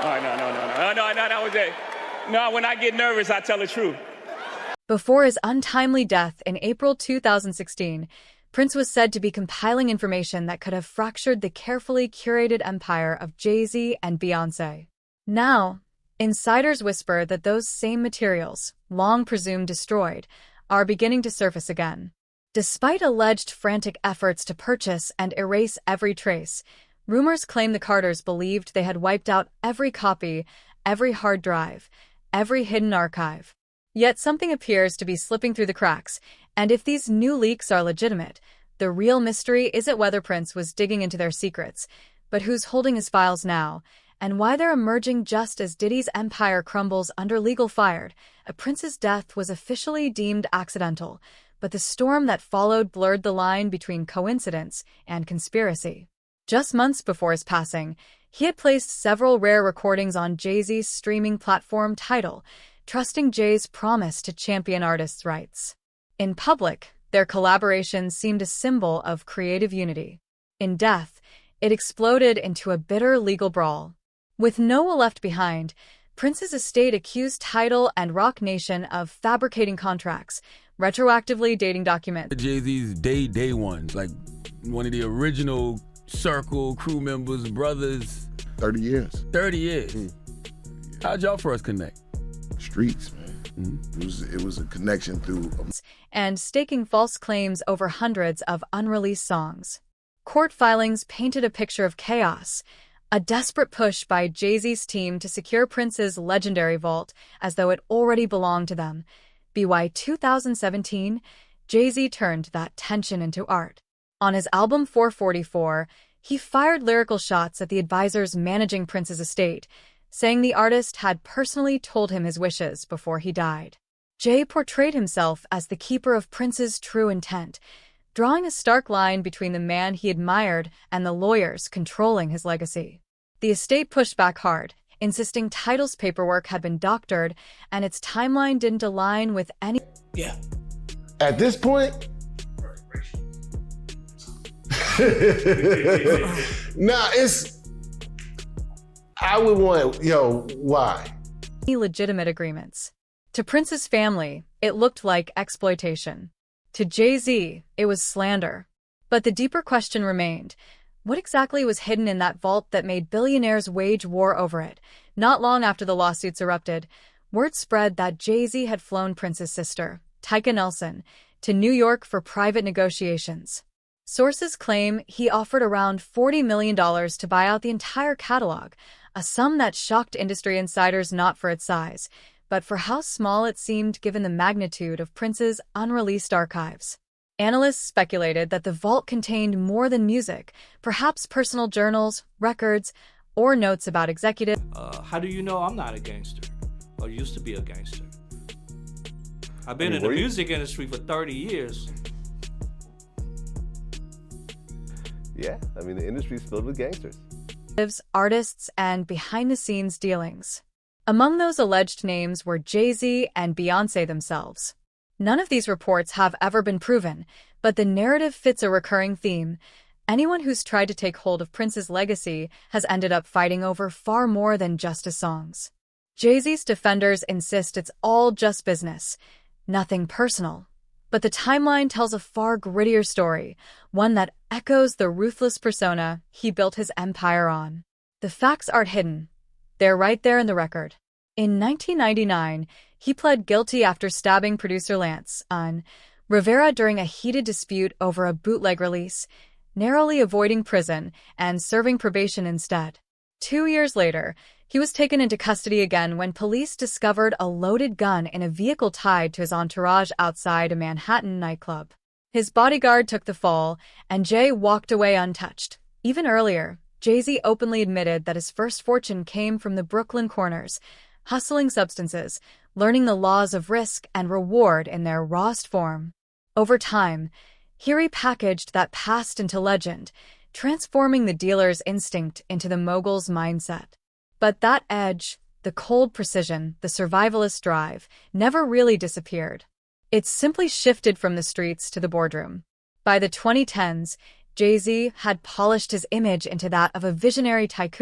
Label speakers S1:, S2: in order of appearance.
S1: Oh, no, that was it. No, when I get nervous, I tell the truth.
S2: Before his untimely death in April 2016, Prince was said to be compiling information that could have fractured the carefully curated empire of Jay-Z and Beyoncé. Now, insiders whisper that those same materials, long presumed destroyed, are beginning to surface again. Despite alleged frantic efforts to purchase and erase every trace, rumors claim the Carters believed they had wiped out every copy, every hard drive, every hidden archive. Yet something appears to be slipping through the cracks, and if these new leaks are legitimate, the real mystery isn't whether Prince was digging into their secrets, but who's holding his files now, and why they're emerging just as Diddy's empire crumbles under legal fire. Prince's death was officially deemed accidental, but the storm that followed blurred the line between coincidence and conspiracy. Just months before his passing, he had placed several rare recordings on Jay-Z's streaming platform Tidal, trusting Jay's promise to champion artists' rights. In public, their collaboration seemed a symbol of creative unity. In death, it exploded into a bitter legal brawl. With no will left behind, Prince's estate accused Tidal and Roc Nation of fabricating contracts, retroactively dating documents.
S3: Jay-Z's day ones, like one of the original Circle crew members, brothers.
S4: 30 years.
S3: 30 years. How'd y'all first connect?
S4: Streets, man. It was a connection through.
S2: And staking false claims over hundreds of unreleased songs. Court filings painted a picture of chaos, a desperate push by Jay-Z's team to secure Prince's legendary vault as though it already belonged to them. By 2017, Jay-Z turned that tension into art. On his album 444, he fired lyrical shots at the advisors managing Prince's estate, saying the artist had personally told him his wishes before he died. Jay portrayed himself as the keeper of Prince's true intent, drawing a stark line between the man he admired and the lawyers controlling his legacy. The estate pushed back hard, insisting Tidal's paperwork had been doctored and its timeline didn't align with any.
S4: Yeah. At this point, I would want, why?
S2: Legitimate agreements. To Prince's family, it looked like exploitation. To Jay-Z, it was slander. But the deeper question remained, what exactly was hidden in that vault that made billionaires wage war over it? Not long after the lawsuits erupted, word spread that Jay-Z had flown Prince's sister, Tyka Nelson, to New York for private negotiations. Sources claim he offered around $40 million to buy out the entire catalog, a sum that shocked industry insiders not for its size, but for how small it seemed given the magnitude of Prince's unreleased archives. Analysts speculated that the vault contained more than music, perhaps personal journals, records, or notes about executives.
S5: How do you know I'm not a gangster, or used to be a gangster? I've been in the music industry for 30 years.
S6: Yeah, the industry's filled with gangsters.
S2: Artists, and behind-the-scenes dealings. Among those alleged names were Jay-Z and Beyoncé themselves. None of these reports have ever been proven, but the narrative fits a recurring theme. Anyone who's tried to take hold of Prince's legacy has ended up fighting over far more than just his songs. Jay-Z's defenders insist it's all just business, nothing personal. But the timeline tells a far grittier story, one that echoes the ruthless persona he built his empire on. The facts aren't hidden. They're right there in the record. In 1999, he pled guilty after stabbing producer Lance Rivera during a heated dispute over a bootleg release, narrowly avoiding prison and serving probation instead. 2 years later, he was taken into custody again when police discovered a loaded gun in a vehicle tied to his entourage outside a Manhattan nightclub. His bodyguard took the fall, and Jay walked away untouched. Even earlier, Jay-Z openly admitted that his first fortune came from the Brooklyn corners, hustling substances, learning the laws of risk and reward in their rawest form. Over time, he repackaged that past into legend, transforming the dealer's instinct into the mogul's mindset. But that edge, the cold precision, the survivalist drive, never really disappeared. It simply shifted from the streets to the boardroom. By the 2010s, Jay-Z had polished his image into that of a visionary tycoon.